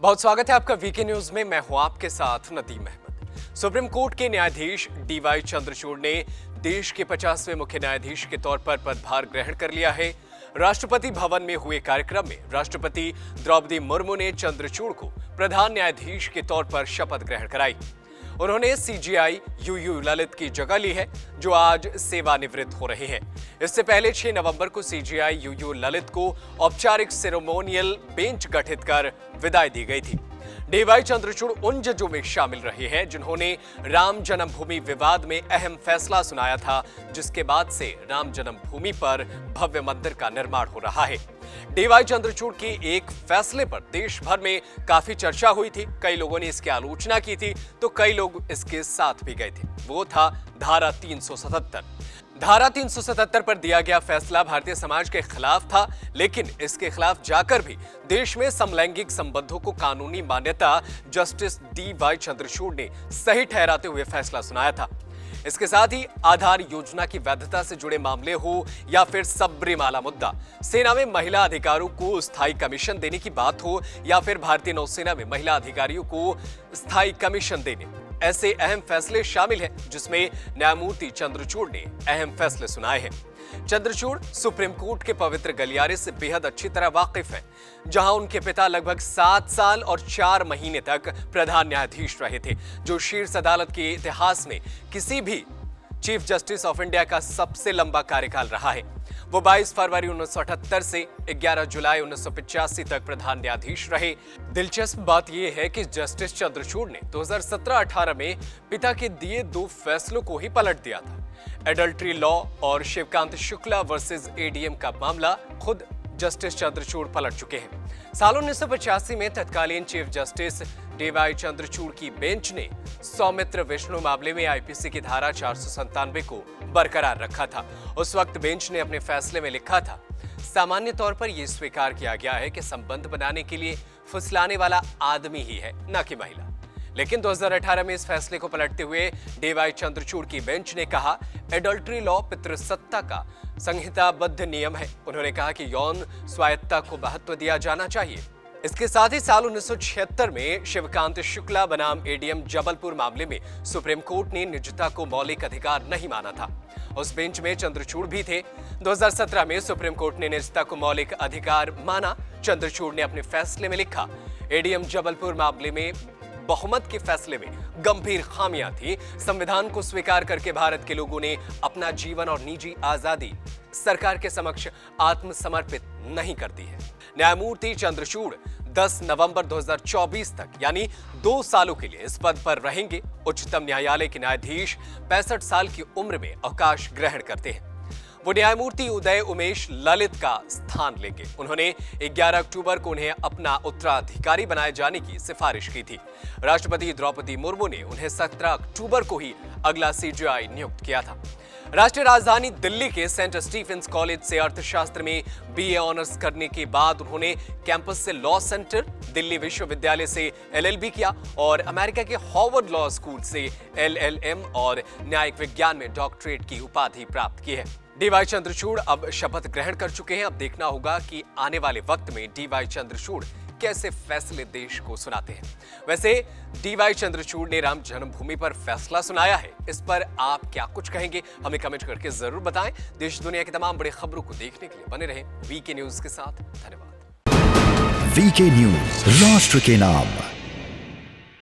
बहुत स्वागत है आपका वीके न्यूज में। मैं हूं आपके साथ नदीम अहमद। सुप्रीम कोर्ट के न्यायाधीश डीवाई चंद्रचूड़ ने देश के 50वें मुख्य न्यायाधीश के तौर पर पदभार ग्रहण कर लिया है। राष्ट्रपति भवन में हुए कार्यक्रम में राष्ट्रपति द्रौपदी मुर्मू ने चंद्रचूड़ को प्रधान न्यायाधीश के तौर पर शपथ ग्रहण कराई। उन्होंने सीजेआई यूयू ललित की जगह ली है, जो आज सेवानिवृत्त हो रहे हैं। इससे पहले 6 नवंबर को सीजेआई यूयू ललित को औपचारिक सेरेमोनियल बेंच गठित कर विदाई दी गई थी। डीवाई चंद्रचूड़ उन जजों में शामिल रहे हैं जिन्होंने राम जन्मभूमि विवाद में अहम फैसला सुनाया था, जिसके बाद से राम जन्मभूमि पर भव्य मंदिर का निर्माण हो रहा है। डीवाई चंद्रचूड़ के एक फैसले पर देश भर में काफी चर्चा हुई थी। कई लोगों ने इसकी आलोचना की थी तो कई लोग इसके साथ भी गए थे। वो था धारा 377। धारा 377 पर दिया गया फैसला भारतीय समाज के खिलाफ था, लेकिन इसके खिलाफ जाकर भी देश में समलैंगिक संबंधों को कानूनी मान्यता जस्टिस डीवाई चंद्रचूड़ ने सही ठहराते हुए फैसला सुनाया था। इसके साथ ही आधार योजना की वैधता से जुड़े मामले हो या फिर सबरीमाला मुद्दा, सेना में महिला अधिकारियों को स्थायी कमीशन देने की बात हो या फिर भारतीय नौसेना में महिला अधिकारियों को स्थायी कमीशन देने, ऐसे अहम फैसले शामिल हैं जिसमें न्यायमूर्ति चंद्रचूड़ ने अहम फैसले सुनाए हैं। चंद्रचूड़ सुप्रीम कोर्ट के पवित्र गलियारे से बेहद अच्छी तरह वाकिफ है, जहां उनके पिता लगभग 7 साल और 4 महीने तक प्रधान न्यायाधीश रहे थे, जो शीर्ष अदालत के इतिहास में किसी भी चीफ जस्टिस ऑफ इंडिया का सबसे लंबा कार्यकाल रहा है। वो 22 फरवरी 1978 से 11 जुलाई 1985 तक प्रधान न्यायाधीश रहे। दिलचस्प बात यह है कि जस्टिस चंद्रचूड़ ने 2017-18 में पिता के दिए 2 फैसलों को ही पलट दिया था। एडल्ट्री लॉ और शिवकांत शुक्ला वर्सेस एडीएम का मामला खुद जस्टिस चंद्रचूड़ पलट चुके हैं। साल 1985 में तत्कालीन चीफ जस्टिस डीवाई चंद्रचूड़ की बेंच ने सौमित्र विष्णु मामले में आईपीसी की धारा 497 को बरकरार रखा था। उस वक्त बेंच ने अपने फैसले में लिखा था, सामान्य तौर पर यह स्वीकार किया गया है कि संबंध बनाने के लिए फुसलाने वाला आदमी ही है, न कि महिला। लेकिन 2018 में इस फैसले को पलटते हुए डीवाई चंद्रचूड़ की बेंच ने कहा, एडल्ट्री लॉ पितृसत्ता का संहिताबद्ध नियम है। उन्होंने कहा कि यौन स्वायत्तता को महत्व दिया जाना चाहिए। इसके साथ ही साल 1976 में शिवकांत शुक्ला बनाम एडीएम जबलपुर मामले में सुप्रीम कोर्ट ने निजता को मौलिक अधिकार नहीं माना था। उस बेंच में चंद्रचूड़ भी थे। 2017 में सुप्रीम कोर्ट ने निजता को मौलिक अधिकार माना। चंद्रचूड़ ने अपने फैसले में लिखा, एडीएम जबलपुर मामले में बहुमत के फैसले में गंभीर खामियां थी। संविधान को स्वीकार करके भारत के लोगों ने अपना जीवन और निजी आजादी सरकार के समक्ष आत्मसमर्पित नहीं कर दी है। न्यायमूर्ति चंद्रचूड़ 10 नवंबर 2024 तक यानी 2 सालों के लिए इस पद पर रहेंगे। उच्चतम न्यायालय के न्यायाधीश 65 साल की उम्र में अवकाश ग्रहण करते हैं। वो न्यायमूर्ति उदय उमेश ललित का स्थान लेंगे। उन्होंने 11 अक्टूबर को उन्हें अपना उत्तराधिकारी बनाए जाने की सिफारिश की थी। राष्ट्रपति द्रौपदी मुर्मू ने उन्हें 17 अक्टूबर को ही अगला सीजेआई नियुक्त किया था। राष्ट्रीय राजधानी दिल्ली के सेंट स्टीफेंस कॉलेज से अर्थशास्त्र में बीए ऑनर्स करने के बाद उन्होंने कैंपस से लॉ सेंटर, दिल्ली विश्वविद्यालय से एलएलबी किया और अमेरिका के हार्वर्ड लॉ स्कूल से एलएलएम और न्यायिक विज्ञान में डॉक्टरेट की उपाधि प्राप्त की है। डीवाई चंद्रचूड़ अब शपथ ग्रहण कर चुके हैं। अब देखना होगा कि आने वाले वक्त में डीवाई चंद्रचूड़ कैसे फैसले देश को सुनाते हैं। वैसे डीवाई चंद्रचूड़ ने राम जन्मभूमि पर फैसला सुनाया है, इस पर आप क्या कुछ कहेंगे, हमें कमेंट करके जरूर बताएं। देश दुनिया की तमाम बड़ी खबरों को देखने के लिए बने रहें वीके न्यूज के साथ। धन्यवाद। वीके न्यूज, राष्ट्र के नाम।